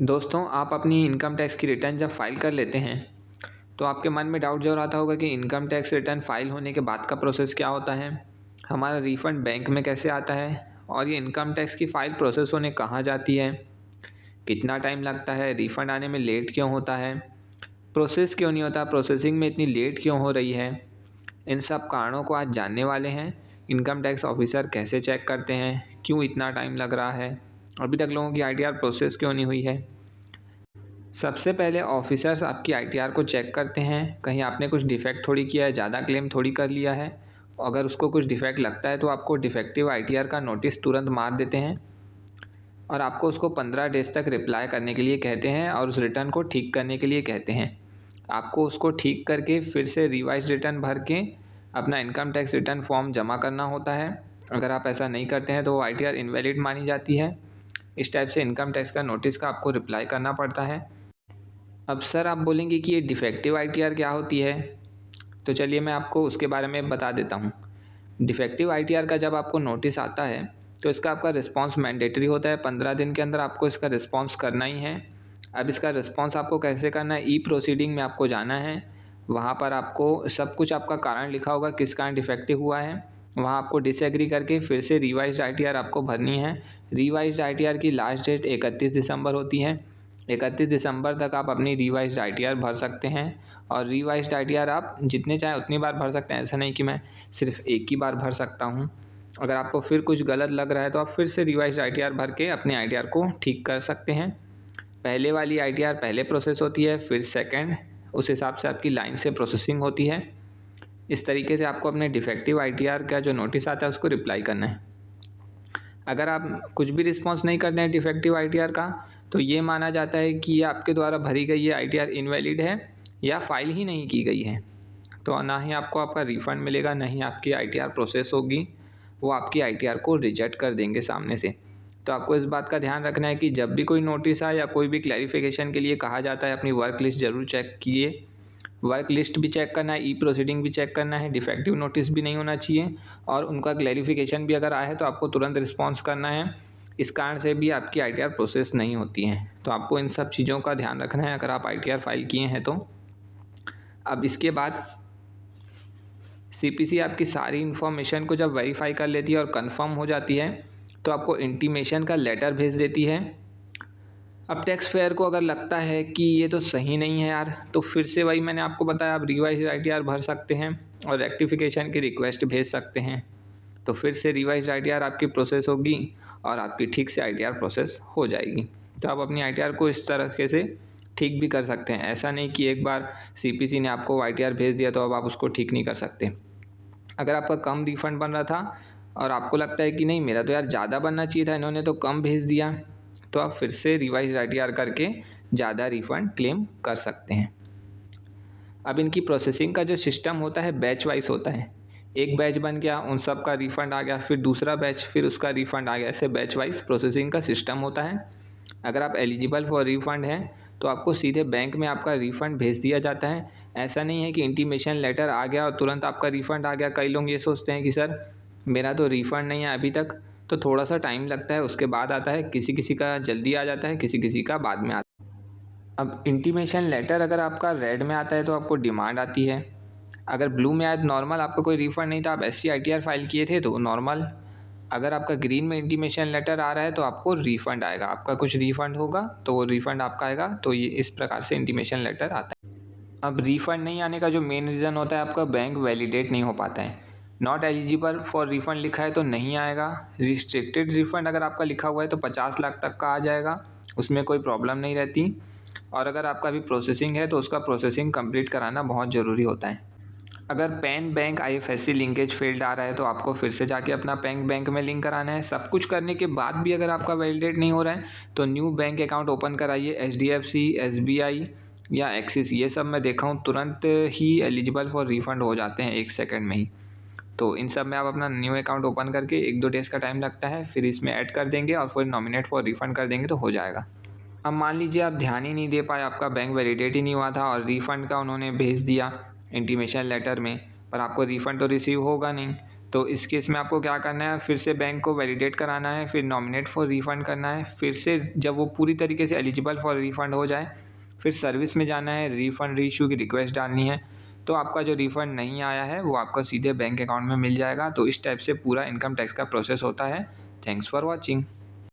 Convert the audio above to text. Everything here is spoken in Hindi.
दोस्तों, आप अपनी इनकम टैक्स की रिटर्न जब फाइल कर लेते हैं तो आपके मन में डाउट ज़रूर आता होगा कि इनकम टैक्स रिटर्न फाइल होने के बाद का प्रोसेस क्या होता है, हमारा रिफ़ंड बैंक में कैसे आता है और ये इनकम टैक्स की फ़ाइल प्रोसेस होने कहाँ जाती है, कितना टाइम लगता है, रिफ़ंड आने में लेट क्यों होता है, प्रोसेस क्यों नहीं होता, प्रोसेसिंग में इतनी लेट क्यों हो रही है। इन सब कारणों को आज जानने वाले हैं। इनकम टैक्स ऑफिसर कैसे चेक करते हैं, क्यों इतना टाइम लग रहा है, अभी तक लोगों की आईटीआर प्रोसेस क्यों नहीं हुई है। सबसे पहले ऑफिसर्स आपकी आईटीआर को चेक करते हैं, कहीं आपने कुछ डिफेक्ट थोड़ी किया है, ज़्यादा क्लेम थोड़ी कर लिया है। अगर उसको कुछ डिफेक्ट लगता है तो आपको डिफेक्टिव आईटीआर का नोटिस तुरंत मार देते हैं और आपको उसको 15 डेज तक रिप्लाई करने के लिए कहते हैं और उस रिटर्न को ठीक करने के लिए कहते हैं। आपको उसको ठीक करके फिर से रिवाइज रिटर्न भर के अपना इनकम टैक्स रिटर्न फॉर्म जमा करना होता है। अगर आप ऐसा नहीं करते हैं तो वो आईटीआर इनवैलिड मानी जाती है। इस टाइप से इनकम टैक्स का नोटिस का आपको रिप्लाई करना पड़ता है। अब सर आप बोलेंगे कि ये डिफेक्टिव आईटीआर क्या होती है, तो चलिए मैं आपको उसके बारे में बता देता हूँ। डिफेक्टिव आईटीआर का जब आपको नोटिस आता है तो इसका आपका रिस्पांस मैंडेटरी होता है। 15 दिन के अंदर आपको इसका रिस्पांस करना ही है। अब इसका रिस्पांस आपको कैसे करना है, ई प्रोसीडिंग में आपको जाना है। वहाँ पर आपको सब कुछ आपका कारण लिखा होगा, किस कारण डिफेक्टिव हुआ है। वहाँ आपको डिसएग्री करके फिर से रिवाइज्ड आईटीआर आपको भरनी है। रिवाइज्ड आईटीआर की लास्ट डेट 31 दिसंबर होती है। 31 दिसंबर तक आप अपनी रिवाइज्ड आईटीआर भर सकते हैं और रिवाइज्ड आईटीआर आप जितने चाहें उतनी बार भर सकते हैं। ऐसा नहीं कि मैं सिर्फ एक ही बार भर सकता हूँ। अगर आपको फिर कुछ गलत लग रहा है तो आप फिर से रिवाइज्ड आईटीआर भर के अपने आईटीआर को ठीक कर सकते हैं। पहले वाली आईटीआर पहले प्रोसेस होती है, फिर सेकंड, उस हिसाब से आपकी लाइन से प्रोसेसिंग होती है। इस तरीके से आपको अपने डिफेक्टिव आईटीआर का जो नोटिस आता है उसको रिप्लाई करना है। अगर आप कुछ भी रिस्पॉन्स नहीं करते हैं डिफेक्टिव आईटीआर का तो ये माना जाता है कि ये आपके द्वारा भरी गई ये आईटीआर इनवैलिड है या फाइल ही नहीं की गई है। तो ना ही आपको आपका रिफ़ंड मिलेगा, ना ही आपकी आईटीआर प्रोसेस होगी। वो आपकी आईटीआर को रिजेक्ट कर देंगे सामने से। तो आपको इस बात का ध्यान रखना है कि जब भी कोई नोटिस आए या कोई भी क्लैरिफिकेशन के लिए कहा जाता है अपनी वर्क लिस्ट ज़रूर चेक कीजिए। वर्क लिस्ट भी चेक करना है, ई प्रोसीडिंग भी चेक करना है, डिफेक्टिव नोटिस भी नहीं होना चाहिए और उनका क्लैरिफिकेशन भी अगर आया है तो आपको तुरंत रिस्पॉन्स करना है। इस कारण से भी आपकी आईटीआर प्रोसेस नहीं होती है। तो आपको इन सब चीज़ों का ध्यान रखना है अगर आप आईटीआर फाइल किए हैं तो। अब इसके बाद सीपीसी आपकी सारी इन्फॉर्मेशन को जब वेरीफाई कर लेती है और कंफर्म हो जाती है तो आपको इंटीमेशन का लेटर भेज देती है। अब टैक्स पेयर को अगर लगता है कि ये तो सही नहीं है यार, तो फिर से वही मैंने आपको बताया, आप रिवाइज आईटीआर भर सकते हैं और रेक्टिफिकेशन की रिक्वेस्ट भेज सकते हैं। तो फिर से रिवाइज आईटीआर आपकी प्रोसेस होगी और आपकी ठीक से आईटीआर प्रोसेस हो जाएगी। तो आप अपनी आईटीआर को इस तरीके से ठीक भी कर सकते हैं। ऐसा नहीं कि एक बार सीपीसी ने आपको आईटीआर भेज दिया तो अब आप उसको ठीक नहीं कर सकते। अगर आपका कम रिफ़ंड बन रहा था और आपको लगता है कि नहीं मेरा तो यार ज़्यादा बनना चाहिए था, इन्होंने तो कम भेज दिया, तो आप फिर से रिवाइज आईटीआर करके ज़्यादा रिफ़ंड क्लेम कर सकते हैं। अब इनकी प्रोसेसिंग का जो सिस्टम होता है बैच वाइज होता है। एक बैच बन गया, उन सब का रिफ़ंड आ गया, फिर दूसरा बैच, फिर उसका रिफ़ंड आ गया। ऐसे बैच वाइज प्रोसेसिंग का सिस्टम होता है। अगर आप एलिजिबल फॉर रिफ़ंड हैं तो आपको सीधे बैंक में आपका रिफ़ंड भेज दिया जाता है। ऐसा नहीं है कि इंटीमेशन लेटर आ गया और तुरंत आपका रिफ़ंड आ गया। कई लोग ये सोचते हैं कि सर मेरा तो रिफ़ंड नहीं है अभी तक, तो थोड़ा सा टाइम लगता है, उसके बाद आता है। किसी किसी का जल्दी आ जाता है, किसी किसी का बाद में आता है। अब इंटीमेशन लेटर अगर आपका रेड में आता है तो आपको डिमांड आती है। अगर ब्लू में आए तो नॉर्मल, आपका कोई रिफ़ंड नहीं था, आप एससी आईटीआर फाइल किए थे तो नॉर्मल। अगर आपका ग्रीन में इंटीमेशन लेटर आ रहा है तो आपको रिफ़ंड आएगा, आपका कुछ रिफ़ंड होगा तो वो रिफ़ंड आपका आएगा। तो ये इस प्रकार से इंटीमेशन लेटर आता है। अब रिफ़ंड नहीं आने का जो मेन रीज़न होता है आपका बैंक वैलिडेट नहीं हो पाता है। नॉट एलिजिबल फॉर रिफ़ंड लिखा है तो नहीं आएगा। रिस्ट्रिक्टेड रिफ़ंड अगर आपका लिखा हुआ है तो 50 लाख तक का आ जाएगा, उसमें कोई प्रॉब्लम नहीं रहती। और अगर आपका अभी प्रोसेसिंग है तो उसका प्रोसेसिंग कंप्लीट कराना बहुत ज़रूरी होता है। अगर PAN bank IFSC linkage failed आ रहा है तो आपको फिर से जाके अपना पैन बैंक में लिंक कराना है। सब कुछ करने के बाद भी अगर आपका वैलिडेट नहीं हो रहा है तो न्यू बैंक अकाउंट ओपन कराइए। एचडीएफसी, एसबीआई या एक्सिस, ये सब मैं देखा हूँ तुरंत ही एलिजिबल फॉर रिफ़ंड हो जाते हैं 1 सेकंड में ही। तो इन सब में आप अपना न्यू अकाउंट ओपन करके 1-2 डेज़ का टाइम लगता है, फिर इसमें ऐड कर देंगे और फिर नॉमिनेट फॉर रिफ़ंड कर देंगे तो हो जाएगा। अब मान लीजिए आप ध्यान ही नहीं दे पाए, आपका बैंक वैलिडेट ही नहीं हुआ था और रिफ़ंड का उन्होंने भेज दिया इंटीमेशन लेटर में, पर आपको रिफ़ंड तो रिसीव होगा नहीं। तो इस केस में आपको क्या करना है, फिर से बैंक को वैलिडेट कराना है, फिर नॉमिनेट फॉर रिफ़ंड करना है, फिर से जब वो पूरी तरीके से एलिजिबल फॉर रिफ़ंड हो जाए, फिर सर्विस में जाना है, रिफ़ंड रीइश्यू की रिक्वेस्ट डालनी है। तो आपका जो रिफ़ंड नहीं आया है वो आपको सीधे बैंक अकाउंट में मिल जाएगा। तो इस टाइप से पूरा इनकम टैक्स का प्रोसेस होता है। Thanks for watching.